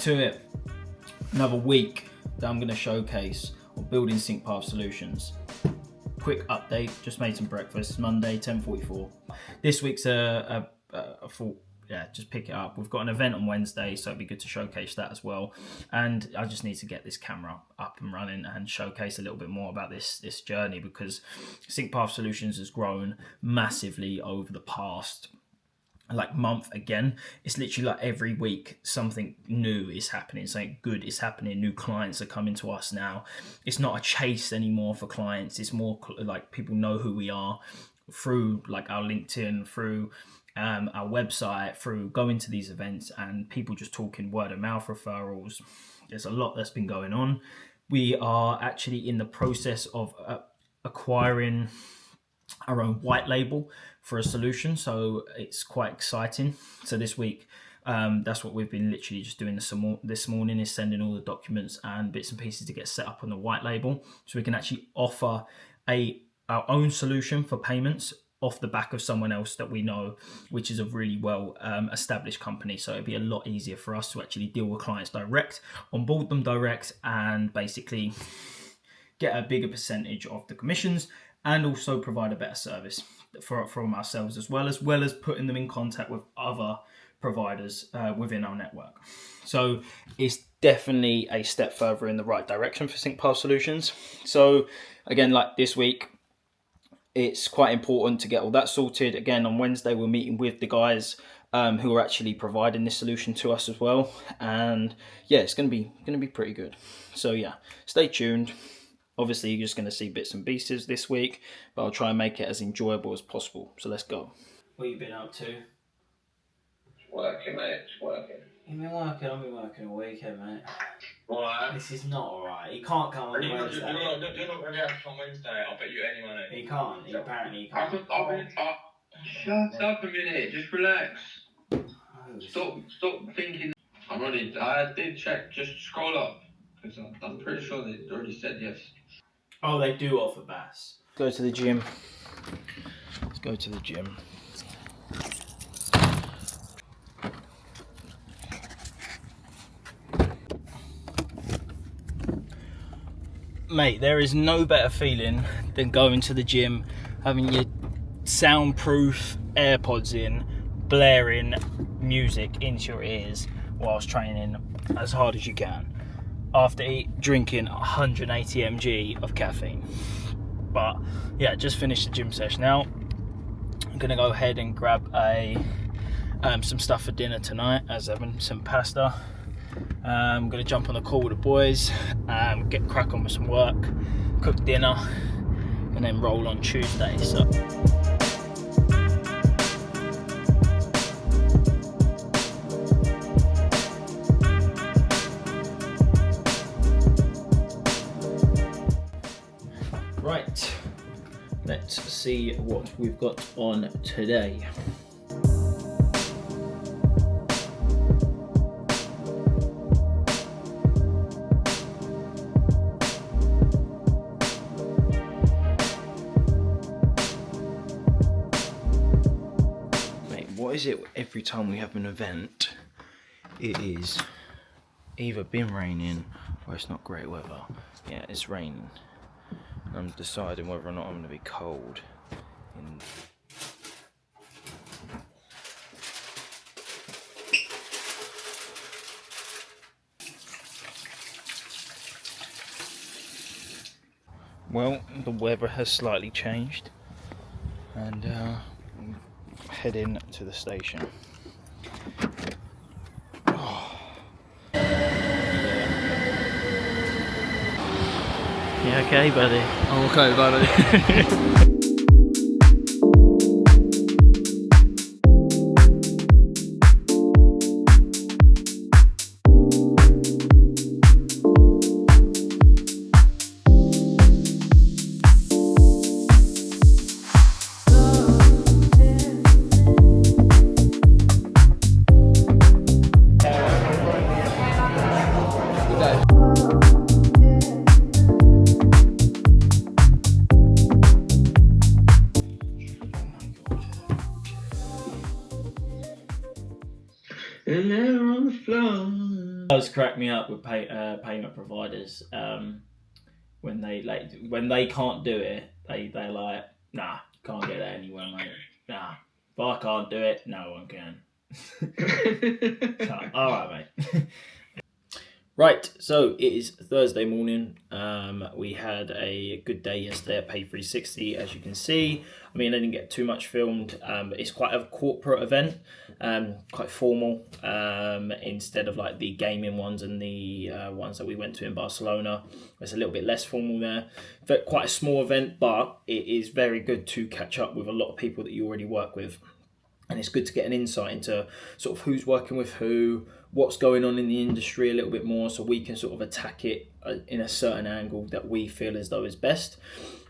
to it. Another week that I'm going to showcase on building SyncPath solutions. Quick update, just made some breakfast. It's Monday, 10:44. This week's a full, just pick it up. We've got an event on Wednesday, so it'd be good to showcase that as well. And I just need to get this camera up and running and showcase a little bit more about this journey, because SyncPath Solutions has grown massively over the past month. Again, it's literally like every week something new is happening, something good is happening. New clients are coming to us now. It's not a chase anymore for clients. It's more like people know who we are through like our LinkedIn, through our website, through going to these events, and people just talking word of mouth referrals. There's a lot that's been going on. We are actually in the process of acquiring our own white label for a solution, so it's quite exciting. So this week, that's what we've been literally just doing this morning, is sending all the documents and bits and pieces to get set up on the white label, so we can actually offer our own solution for payments off the back of someone else that we know, which is a really well established company. So it'd be a lot easier for us to actually deal with clients direct, onboard them direct, and basically get a bigger percentage of the commissions, and also provide a better service from ourselves, as well as putting them in contact with other providers within our network. So it's definitely a step further in the right direction for SyncPath Solutions. So again, like this week, it's quite important to get all that sorted. Again, on Wednesday, we're meeting with the guys who are actually providing this solution to us as well. And yeah, it's going to be pretty good. So yeah, stay tuned. Obviously, you're just going to see bits and pieces this week, but I'll try and make it as enjoyable as possible. So let's go. What have you been up to? Just working, mate. Just working. You've been working? I've been working all weekend, mate. Alright. This is not alright. You can't come on Wednesday. You're not going to react on Wednesday. I'll bet you any money. He can't. Apparently he can't. Shut up a minute. Just relax. Oh, Stop thinking. I did check. Just scroll up. Because I'm pretty sure they already said yes. Oh, they do offer bass. Go to the gym. Let's go to the gym. Mate, there is no better feeling than going to the gym, having your soundproof AirPods in, blaring music into your ears whilst training as hard as you can, after drinking 180 mg of caffeine. But yeah, just finished the gym session now. I'm gonna go ahead and grab some stuff for dinner tonight, as having some pasta. I'm gonna jump on the call with the boys, get crack on with some work, cook dinner, and then roll on Tuesday. So right, let's see what we've got on today. What is it every time we have an event? It is either been raining or it's not great weather. Yeah, it's raining. I'm deciding whether or not I'm going to be cold. Well, the weather has slightly changed, and I'm heading to the station. Oh. You okay, buddy? I'm okay, buddy. crack me up with payment providers. When they can't do it, they're like, nah, can't get that anywhere, mate. Nah, if I can't do it, no one can. All right, mate. Right, so it is Thursday morning. We had a good day yesterday at Pay 360, as you can see. I mean, I didn't get too much filmed, but it's quite a corporate event, quite formal, instead of like the gaming ones and the ones that we went to in Barcelona. It's a little bit less formal there. But quite a small event, but it is very good to catch up with a lot of people that you already work with. And it's good to get an insight into sort of who's working with who, what's going on in the industry a little bit more, so we can sort of attack it in a certain angle that we feel as though is best.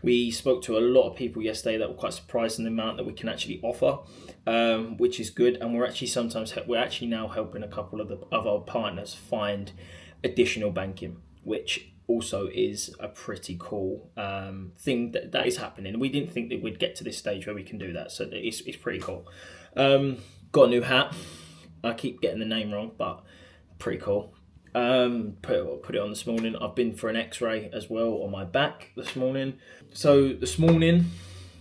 We spoke to a lot of people yesterday that were quite surprised in the amount that we can actually offer, which is good. And we're actually now helping a couple of our partners find additional banking, which also is a pretty cool thing that is happening. We didn't think that we'd get to this stage where we can do that, so it's pretty cool. Got a new hat. I keep getting the name wrong, but pretty cool. Put it on this morning. I've been for an x-ray as well on my back this morning. So this morning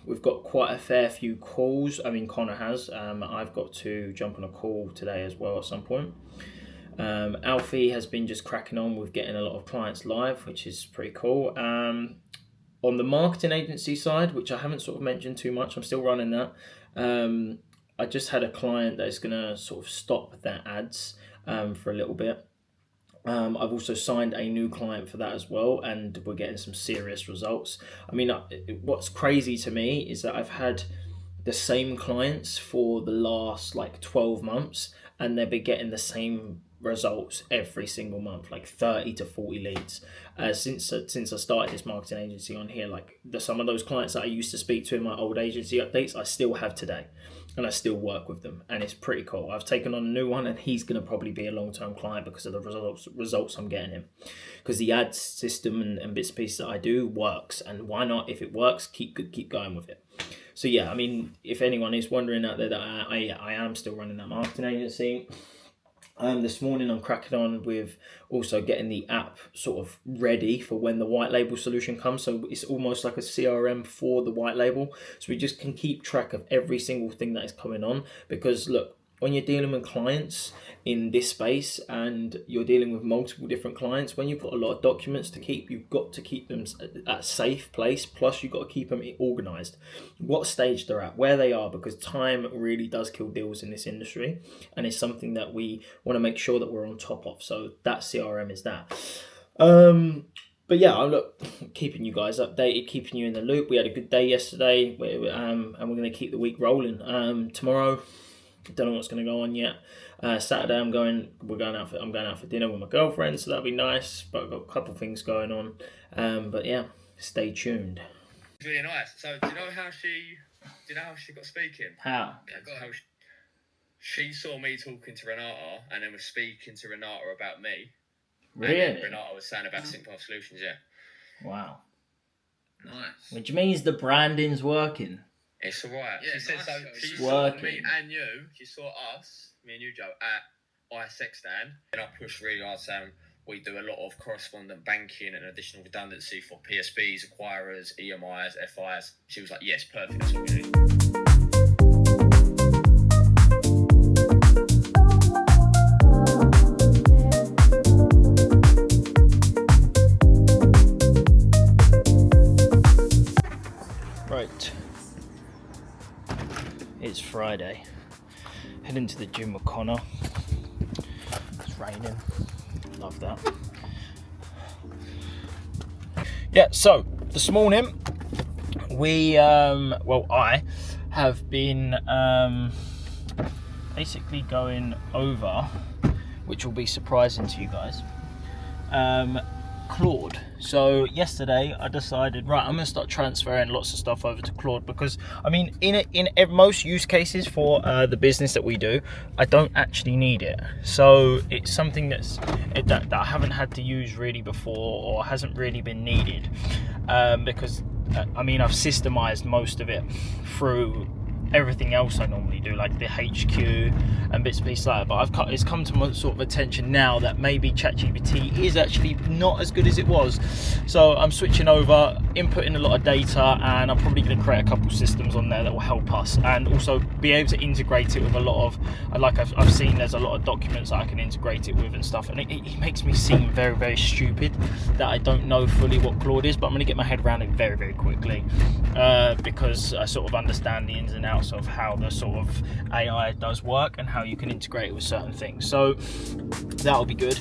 we've got quite a fair few calls. I mean, Connor has. I've got to jump on a call today as well at some point. Alfie has been just cracking on with getting a lot of clients live, which is pretty cool. On the marketing agency side, which I haven't sort of mentioned too much, I'm still running that. I just had a client that is going to sort of stop their ads for a little bit. I've also signed a new client for that as well, and we're getting some serious results. I mean, what's crazy to me is that I've had the same clients for the last like 12 months, and they've been getting the same results every single month, like 30 to 40 leads. Since I started this marketing agency on here, like some of those clients that I used to speak to in my old agency updates, I still have today, and I still work with them, and it's pretty cool. I've taken on a new one, and he's going to probably be a long-term client because of the results I'm getting him, because the ads system and bits and pieces that I do works, and why not? If it works, keep going with it. So yeah, I mean, if anyone is wondering out there, that I am still running that marketing agency. This morning I'm cracking on with also getting the app sort of ready for when the white label solution comes. So it's almost like a CRM for the white label. So we just can keep track of every single thing that is coming on. Because look, when you're dealing with clients in this space and you're dealing with multiple different clients, when you've got a lot of documents to keep, you've got to keep them at a safe place. Plus, you've got to keep them organized, what stage they're at, where they are, because time really does kill deals in this industry. And it's something that we want to make sure that we're on top of. So that CRM is that. But yeah, look, keeping you guys updated, keeping you in the loop. We had a good day yesterday, and we're going to keep the week rolling. Tomorrow, don't know what's going to go on yet. Saturday, I'm going out for dinner with my girlfriend, so that'll be nice. But I've got a couple of things going on. But yeah, stay tuned. Really nice. So, do you know how she got speaking? How? How she saw me talking to Renata, and then was speaking to Renata about me. Really? And then Renata was saying about Sync Path Solutions. Yeah. Wow. Nice. Which means the branding's working. It's alright. Yeah, she said nice. so. It's She saw working. me and you. She saw us, me and you, Joe, at iSexStan. And I pushed really hard saying we do a lot of correspondent banking and additional redundancy for PSBs, acquirers, EMIs, FIs. She was like, yes, perfect. That's what we need. Right. It's Friday. Heading to the gym with Connor. It's raining. Love that. Yeah, so this morning I have been basically going over, which will be surprising to you guys, Claude. So yesterday I decided, right, I'm going to start transferring lots of stuff over to Claude, because I mean, in most use cases for the business that we do, I don't actually need it. So it's something that I haven't had to use really before, or hasn't really been needed, because I mean, I've systemized most of it through everything else I normally do, like the HQ and bits and pieces like that. But it's come to my sort of attention now that maybe ChatGPT is actually not as good as it was. So I'm switching over, inputting a lot of data, and I'm probably going to create a couple systems on there that will help us, and also be able to integrate it with a lot of, like I've seen there's a lot of documents that I can integrate it with and stuff, and it makes me seem very, very stupid that I don't know fully what Claude is, but I'm going to get my head around it very, very quickly, because I sort of understand the ins and outs of how the sort of AI does work and how you can integrate it with certain things. So that'll be good.